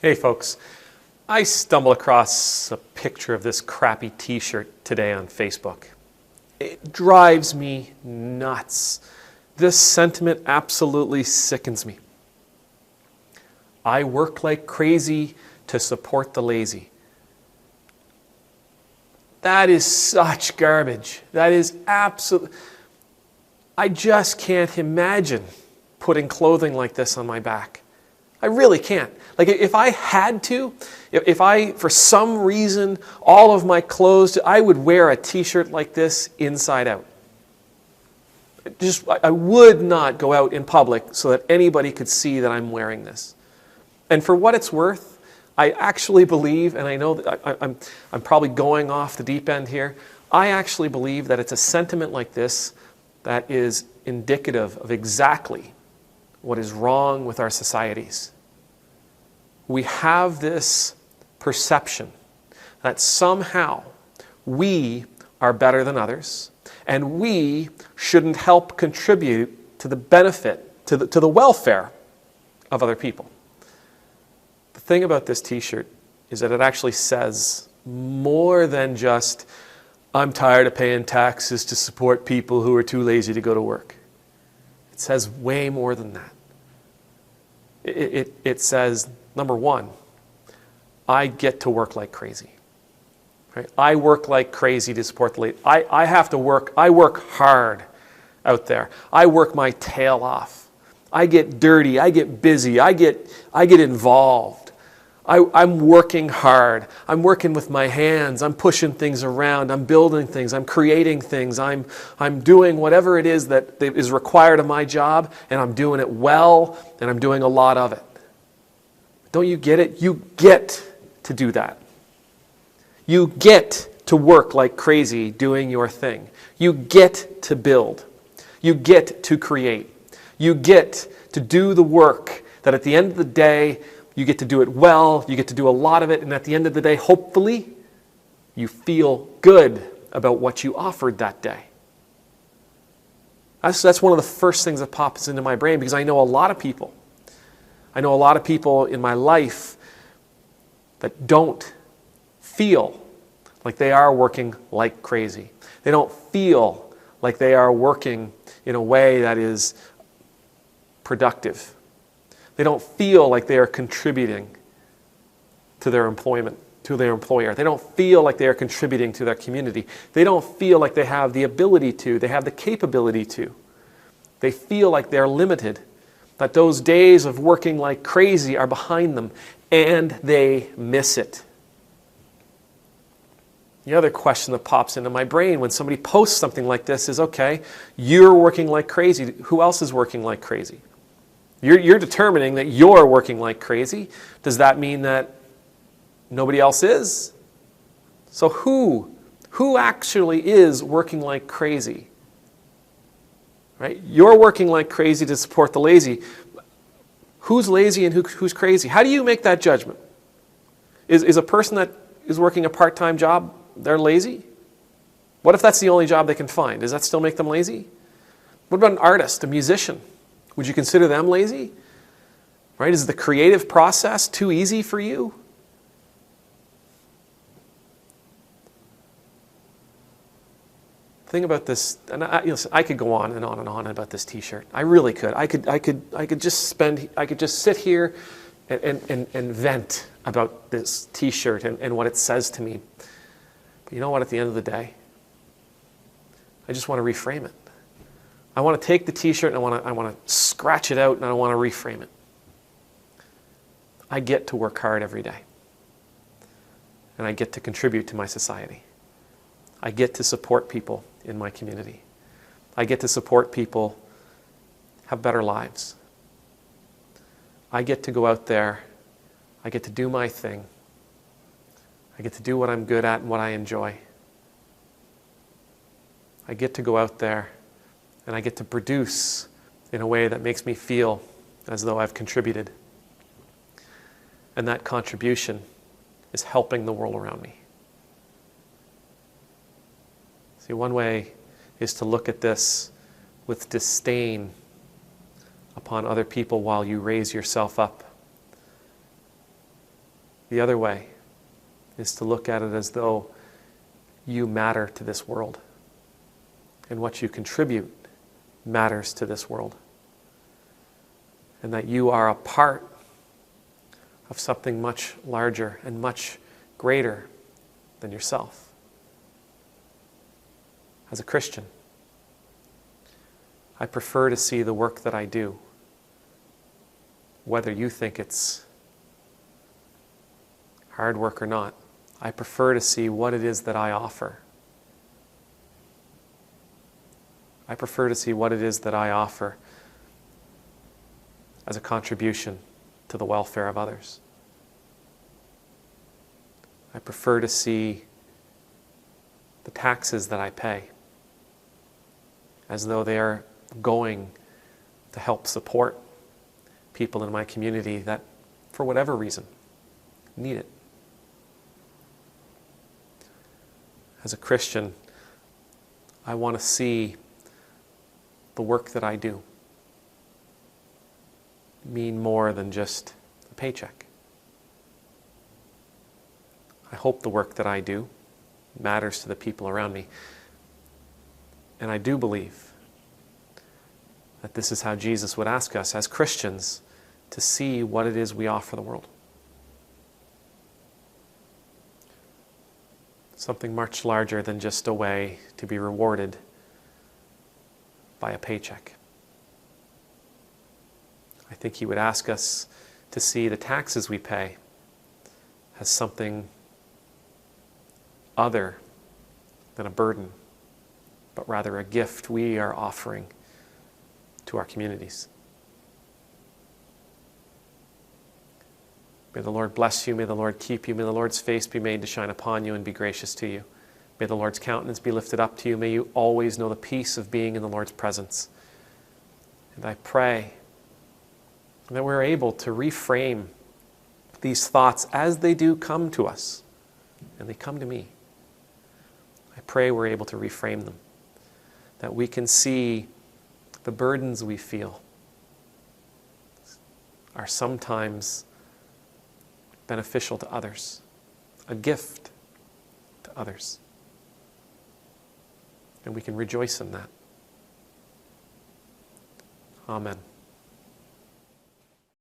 Hey folks, I stumbled across a picture of this crappy t-shirt today on Facebook. It drives me nuts. This sentiment absolutely sickens me. I work like crazy to support the lazy. That is such garbage. That is absolute. I just can't imagine putting clothing like this on my back. I really can't. Like if I had to, if I, for some reason, all of my clothes, I would wear a t-shirt like this inside out. I would not go out in public so that anybody could see that I'm wearing this. And for what it's worth, I actually believe, and I know that I'm probably going off the deep end here, I actually believe that it's a sentiment like this that is indicative of exactly what is wrong with our societies. We have this perception that somehow we are better than others and we shouldn't help contribute to the benefit, to the welfare of other people. The thing about this t-shirt is that it actually says more than just, I'm tired of paying taxes to support people who are too lazy to go to work. It says way more than that. It says, number one, I get to work like crazy. Right? I work like crazy to support the lazy. I have to work. I work hard out there. I work my tail off. I get dirty. I get busy. I get involved. I'm working hard. I'm working with my hands. I'm pushing things around. I'm building things. I'm creating things. I'm doing whatever it is that is required of my job, and I'm doing it well, and I'm doing a lot of it. Don't you get it? You get to do that. You get to work like crazy doing your thing. You get to build. You get to create. You get to do the work that at the end of the day, you get to do it well, you get to do a lot of it, and at the end of the day, hopefully, you feel good about what you offered that day. That's one of the first things that pops into my brain, because I know a lot of people in my life that don't feel like they are working like crazy. They don't feel like they are working in a way that is productive. They don't feel like they are contributing to their employment, to their employer. They don't feel like they are contributing to their community. They don't feel like they have the ability to, they have the capability to. They feel like they're limited, that those days of working like crazy are behind them, and they miss it. The other question that pops into my brain when somebody posts something like this is, okay, you're working like crazy. Who else is working like crazy? You're determining that you're working like crazy. Does that mean that nobody else is? So who actually is working like crazy? Right? You're working like crazy to support the lazy. Who's lazy and who's crazy? How do you make that judgment? Is a person that is working a part-time job, they're lazy? What if that's the only job they can find? Does that still make them lazy? What about an artist, a musician? Would you consider them lazy? Right? Is the creative process too easy for you? The thing about this, and I could go on and on and on about this t-shirt. I really could. I could just sit here and vent about this t-shirt and what it says to me. But you know what, at the end of the day, I just want to reframe it. I want to take the t-shirt and I want to scratch it out and I want to reframe it. I get to work hard every day. And I get to contribute to my society. I get to support people in my community. I get to support people have better lives. I get to go out there. I get to do my thing. I get to do what I'm good at and what I enjoy. I get to go out there and I get to produce in a way that makes me feel as though I've contributed. And that contribution is helping the world around me. See, one way is to look at this with disdain upon other people while you raise yourself up The other way is to look at it as though you matter to this world, and what you contribute matters to this world, and that you are a part of something much larger and much greater than yourself. As a Christian, I prefer to see the work that I do, whether you think it's hard work or not. I prefer to see what it is that I offer. I prefer to see what it is that I offer as a contribution to the welfare of others. I prefer to see the taxes that I pay as though they are going to help support people in my community that, for whatever reason, need it. As a Christian, I want to see the work that I do mean more than just a paycheck. I hope the work that I do matters to the people around me. And I do believe that this is how Jesus would ask us as Christians to see what it is we offer the world. Something much larger than just a way to be rewarded by a paycheck. I think he would ask us to see the taxes we pay as something other than a burden, but rather a gift we are offering to our communities. May the Lord bless you, may the Lord keep you, may the Lord's face be made to shine upon you and be gracious to you. May the Lord's countenance be lifted up to you. May you always know the peace of being in the Lord's presence. And I pray that we're able to reframe these thoughts as they do come to us, and they come to me. I pray we're able to reframe them, that we can see the burdens we feel are sometimes beneficial to others, a gift to others. And we can rejoice in that. Amen.